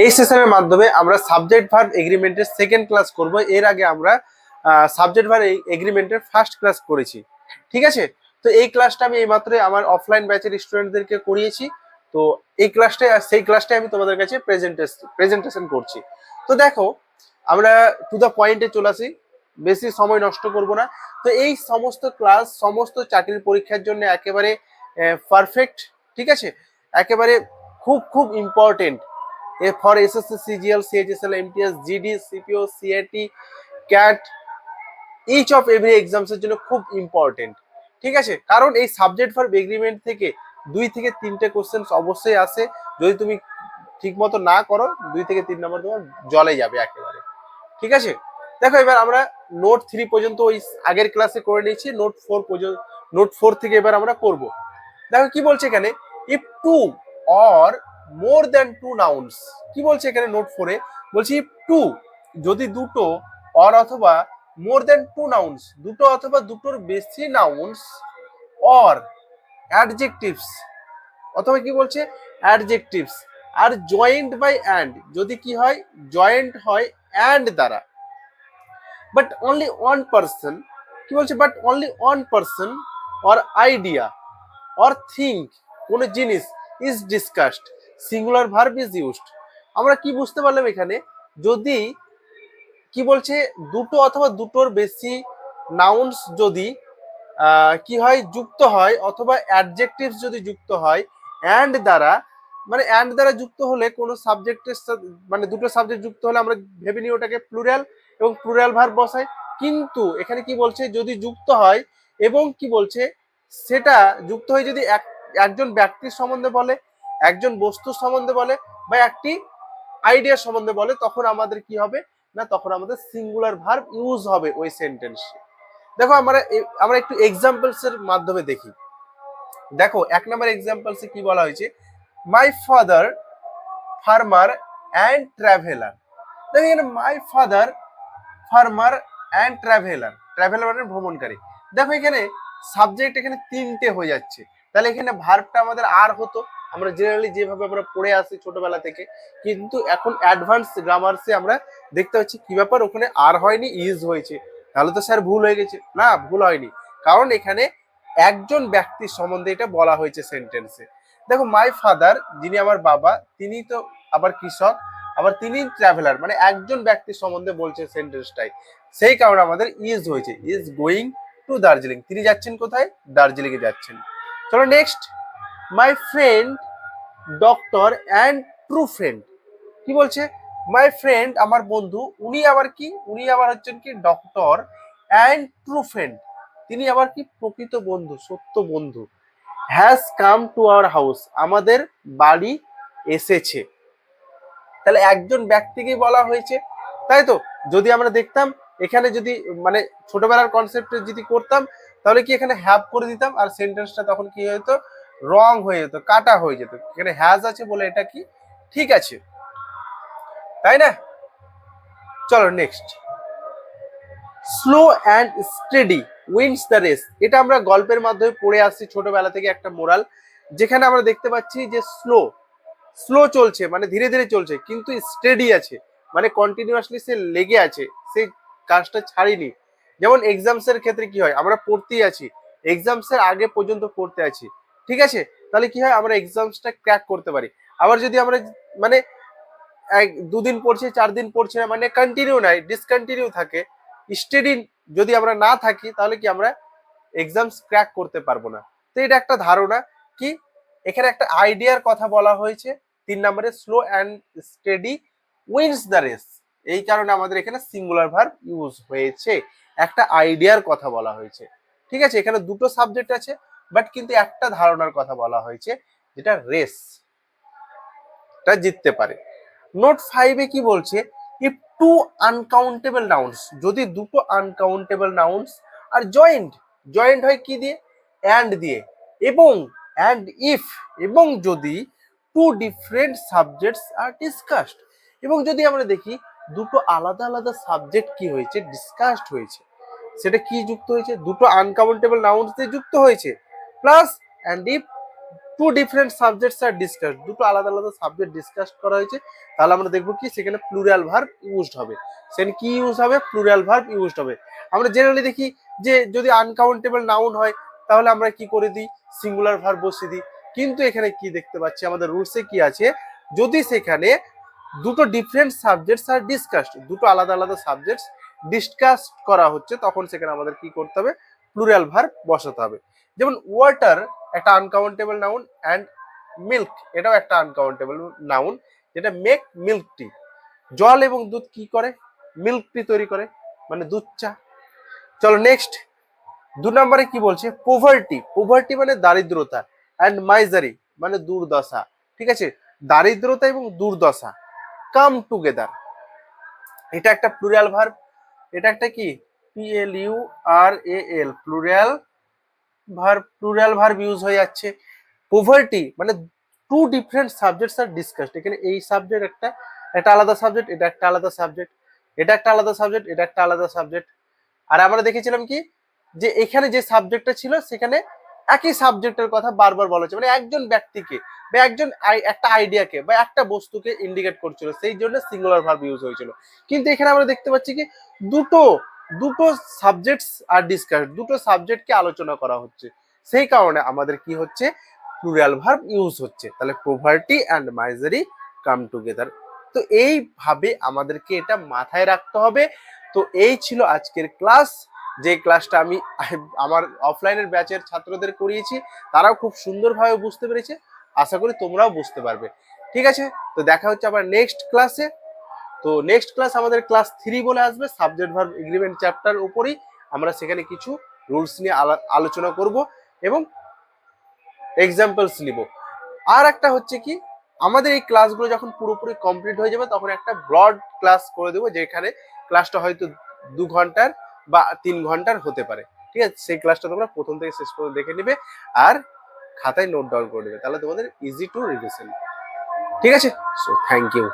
এই সেশনের মাধ্যমে আমরা সাবজেক্ট ভার্ব এগ্রিমেন্টের সেকেন্ড ক্লাস করব। এর আগে আমরা সাবজেক্ট ভার্ব এগ্রিমেন্টের ফার্স্ট ক্লাস করেছি, ঠিক আছে। তো এই ক্লাসটা আমি এইমাত্র আমার অফলাইন ব্যাচের স্টুডেন্টদেরকে করিয়েছি। তো এই ক্লাসটাই আমি তোমাদের কাছে প্রেজেন্টেশন করছি। তো দেখো, আমরা টু দ্য পয়েন্টে চলে আসি, বেশি সময় নষ্ট করব না। তো এই সমস্ত ক্লাস সমস্ত চাকরির পরীক্ষার জন্য একেবারে পারফেক্ট, ঠিক আছে, একেবারে খুব খুব important for SSC, CGL, CHSL, MTS, GD, CPO, CAT, CAT, each of every exams এর জন্য খুব ইম্পর্টেন্ট, ঠিক আছে। কারণ এই সাবজেক্ট ভার্ব এগ্রিমেন্ট থেকে 2 থেকে 3টে কোশ্চেন অবশ্যই আসে। যদি তুমি ঠিক মতো না করো 2 থেকে 3 নম্বর তোমার জলে যাবে একেবারে, ঠিক আছে। দেখো, এবার আমরা নোট 3 পর্যন্ত ওই আগের ক্লাসে করে নিয়েছি। নোট 4 থেকে এবার আমরা করব। দেখো কি বলছে এখানে, if two or more than two nouns. কি বলছে এখানে নোট 4-এ, বলছি ইফ টু, যদি দুটো, অর অথবা মোর দ্যান টু নাউন্স, দুটো অথবা দুটোর বেশি নাউন্স, অর অ্যাডজেক্টিভস, অথবা কি বলছে অ্যাডজেক্টিভস, আর জয়েন্ট বাই অ্যান্ড, যদি কি হয় জয়েন্ট হয় অ্যান্ড দ্বারা, বাট অনলি ওয়ান পার্সন, কি বলছে but only one person or idea or think, কোন জিনিস is discussed, singular verb is used. আমরা কি বুঝতে পারলাম এখানে, যদি কি বলছে দুটো অথবা দুটোর বেশি নাউন্স যদি কি হয় যুক্ত হয়, অথবা অ্যাডজেক্টিভস যদি যুক্ত হয় অ্যান্ড দ্বারা, মানে অ্যান্ড দ্বারা যুক্ত হলে কোন সাবজেক্টের মানে দুটো সাবজেক্ট যুক্ত হলে আমরা ভেবে নিই ওটাকে প্লুরাল এবং প্লুরাল ভার্ব বসাই। কিন্তু এখানে কি বলছে, যদি যুক্ত হয় এবং কি বলছে সেটা যুক্ত হয়ে যদি একজন ব্যক্তির সম্বন্ধে বলে, একজন বস্তুর সম্বন্ধে বলে, বা একটি আইডিয়ার সম্বন্ধে বলে, তখন আমাদের কি হবে না, তখন আমাদের সিঙ্গুলার ভার্ব ইউজ হবে ওই সেন্টেন্সে। দেখো, আমরা একটু এক্সাম্পলস এর মাধ্যমে দেখি। দেখো 1 নম্বর এক্সাম্পলসে কি বলা হয়েছে, my father farmer and traveller. দেখো এখানে my father farmer and traveller, traveller মানে ভ্রমণকারী। দেখো এখানে সাবজেক্ট এখানে 3টে হয়ে যাচ্ছে, তাহলে এখানে ভার্বটা আমাদের আর হতো, আমরা জেনারেলি যেভাবে আমরা পড়ে আসি ছোটবেলা থেকে। কিন্তু এখন অ্যাডভান্স গ্রামারসে আমরা দেখতে পাচ্ছি কি ব্যাপার, ওখানে আর হয়নি, ইজ হয়েছে। তাহলে তো স্যার ভুল হয়ে গেছে, না ভুল হয়নি, কারণ এখানে একজন ব্যক্তির সম্বন্ধে এটা বলা হয়েছে সেন্টেন্সে। দেখো মাই ফাদার, যিনি আমার বাবা, তিনি তো আবার কৃষক, আবার তিনি ট্রাভেলার, মানে একজন ব্যক্তির সম্বন্ধে বলছে সেন্টেন্সটাই, সেই কারণে আমাদের ইজ হয়েছে, ইজ গোয়িং টু দার্জিলিং, তিনি যাচ্ছেন কোথায়, দার্জিলিং এ যাচ্ছেন। চলো next, my friend doctor and true friend. কি বলছে, মাই ফ্রেন্ড আমার বন্ধু, উনি আবার কি, উনি আবার হচ্ছেন কি ডক্টর, অ্যান্ড ট্রু ফ্রেন্ড, তিনি আবার কি প্রকৃত বন্ধু, সত্য বন্ধু, has come to our house, আমাদের বাড়ি এসেছে। তাহলে একজন ব্যক্তিকে বলা হয়েছে, তাই তো। যদি আমরা দেখতাম এখানে, যদি মানে ছোটবেলার কনসেপ্টে যদি করতাম, তাহলে কি এখানে হ্যাভ করে দিতাম, আর সেন্টেন্সটা তখন কি হতো, রং হয়ে যেত, কাটা হয়ে যেত। এখানে হ্যাজ আছে বলে এটা কি ঠিক আছে, তাই না। চলো next, slow and steady wins the race. এটা আমরা গল্পের মাধ্যমে পড়ে আসছি ছোটবেলা থেকে, একটা মোরাল, যেখানে আমরা দেখতে পাচ্ছি যে স্লো স্লো চলছে মানে ধীরে ধীরে চলছে, কিন্তু স্টেডি আছে মানে কন্টিনিউয়াসলি সে লেগে আছে, সে কাজটা ছাড়িনি। যেমন এক্সামস এর ক্ষেত্রে কি হয়, আমরা পড়তেই আছি, এক্সামস এর আগে পর্যন্ত পড়তে আছি, ঠিক আছে। তাহলে কি হয়, আমরা এক্সামসটা ক্র্যাক করতে পারি। আবার যদি আমরা মানে 2 দিন পড়ছি, 4 দিন পড়ছি না, মানে কন্টিনিউ নাই, ডিসকন্টিনিউ থাকে, স্টেডি যদি আমরা না থাকি, তাহলে কি আমরা এক্সামস ক্র্যাক করতে পারবো না। তো এটা একটা ধারণা, কি এখানে একটা আইডিয়ার কথা বলা হয়েছে। 3 নম্বরে slow and steady wins the race, এই কারণে আমাদের এখানে সিঙ্গুলার ভার্ব ইউজ হয়েছে, একটা আইডিয়ার কথা বলা হয়েছে, ঠিক আছে। এখানে দুটো সাবজেক্ট আছে, বাট কিন্তু একটা ধারণার কথা বলা হয়েছে, যেটা রেস টা জিততে পারে। নোট 5-এ কি বলছে, ইফ টু আনকাউন্টেবল নাউন্স, যদি দুটো uncountable nouns are joint, joint হয় কি দিয়ে, অ্যান্ড দিয়ে, এবং অ্যান্ড ইফ, এবং যদি টু ডিফারেন্ট সাবজেক্টস আর ডিসকাসড, এবং যদি আমরা দেখি দুটো আলাদা আলাদা সাবজেক্ট কি হয়েছে, ডিসকাসড হয়েছে, সেটা কি যুক্ত হয়েছে, দুটো আনকাউন্টেবল নাউন্স দিয়ে যুক্ত হয়েছে, plus and if two different subjects are discuss, দুটো আলাদা আলাদা সাবজেক্ট ডিসকাস করা হয়েছে, তাহলে আমরা দেখবো কি সেখানে প্লুরাল ভার্ব ইউজড হবে। সেখানে কি ইউজ হবে? প্লুরাল ভার্ব ইউজড হবে। আমরা জেনারেলি দেখি যে যদি আনকাউন্টেবল নাউন হয় তাহলে আমরা কি করে দিই? সিঙ্গুলার ভার্ব বসিয়ে দিই। কিন্তু এখানে কি দেখতে পাচ্ছি, আমাদের রুলসে কি আছে, যদি সেখানে দুটো ডিফারেন্ট সাবজেক্টস আর ডিসকাসড, দুটো আলাদা আলাদা সাবজেক্টস ডিসকাস করা হচ্ছে, তখন সেখানে আমাদের কি করতে হবে? প্লুরাল ভার্ব বসাতে হবে। যেমন ওয়াটার একটা আনকাউন্টেবল নাউন, অ্যান্ড মিল্ক এটাও একটা আনকাউন্টেবল নাউন, যেটা মেক মিল্ক টি। জল এবং দুধ কি করে? মিল্ক টি তৈরি করে, মানে দুধ চা। চলো নেক্সট, 2 নম্বরে কি বলছে? পোভার্টি, পোভার্টি মানে দারিদ্রতা, অ্যান্ড মাইজারি মানে দুর্দশা। ঠিক আছে, দারিদ্রতা এবং দুর্দশা কাম টুগেদার, এটা একটা প্লুরাল ভার্ব। এটা একটা কি? PLURAL, plural verb, plural verb use হয়ে যাচ্ছে। পোভার্টি মানে টু ডিফারেন্ট সাবজেক্টস আর ডিসকাসড, এখানে এই সাবজেক্ট একটা, একটা আলাদা সাবজেক্ট, এটা একটা আলাদা সাবজেক্ট, এটা একটা আলাদা সাবজেক্ট, এটা একটা আলাদা সাবজেক্ট। আর আমরা দেখেছিলাম কি, যে এখানে যে সাবজেক্টটা ছিল সেখানে একই সাবজেক্টের কথা বারবার বলা হচ্ছে, মানে একজন ব্যক্তিকে বা একটা আইডিয়াকে বা একটা বস্তুকে ইন্ডিকেট করছিল, সেই জন্য সিঙ্গুলার ভার্ব ইউজ হয়েছিল। কিন্তু এখানে আমরা দেখতে পাচ্ছি কি দুটো দুটো সাবজেক্টস আর ডিসকাস, দুটো সাবজেক্টকে আলোচনা করা হচ্ছে, সেই কারণে আমাদের কি হচ্ছে? প্লুরাল ভার্ব ইউজ হচ্ছে। তাহলে poverty and misery come together. তো এইভাবে আমাদেরকে এটা মাথায় রাখতে হবে। তো এই ছিল আজকের ক্লাস, যে ক্লাসটা আমি আমার অফলাইনের ব্যাচের ছাত্রদের করিয়েছি, তারাও খুব সুন্দরভাবে বুঝতে পেরেছে। আশা করি তোমরাও বুঝতে পারবে। ঠিক আছে, তো দেখা হচ্ছে আবার নেক্সট ক্লাসে। তো নেক্সট ক্লাস আমাদের ক্লাস 3 বলে আসবে, সাবজেক্ট ভার্ব এগ্রিমেন্ট চ্যাপ্টার উপরেই। আমরা সেখানে কিছু রুলস নিয়ে আলোচনা করব এবং এক্সাম্পলস নিব। আর একটা হচ্ছে কি, আমাদের এই ক্লাসগুলো যখন পুরোপুরি কমপ্লিট হয়ে যাবে তখন একটা ব্রড ক্লাস করে দেবো, যেখানে ক্লাসটা হয়তো 2 ঘন্টার বা 3 ঘন্টার হতে পারে। ঠিক আছে, সেই ক্লাসটা তোমরা প্রথম থেকে শেষ পর্যন্ত দেখে নিবে আর খাতায় নোট ডাউন করে নেবে, তাহলে তোমাদের ইজি টু রিভিশন। ঠিক আছে, সো থ্যাংক ইউ।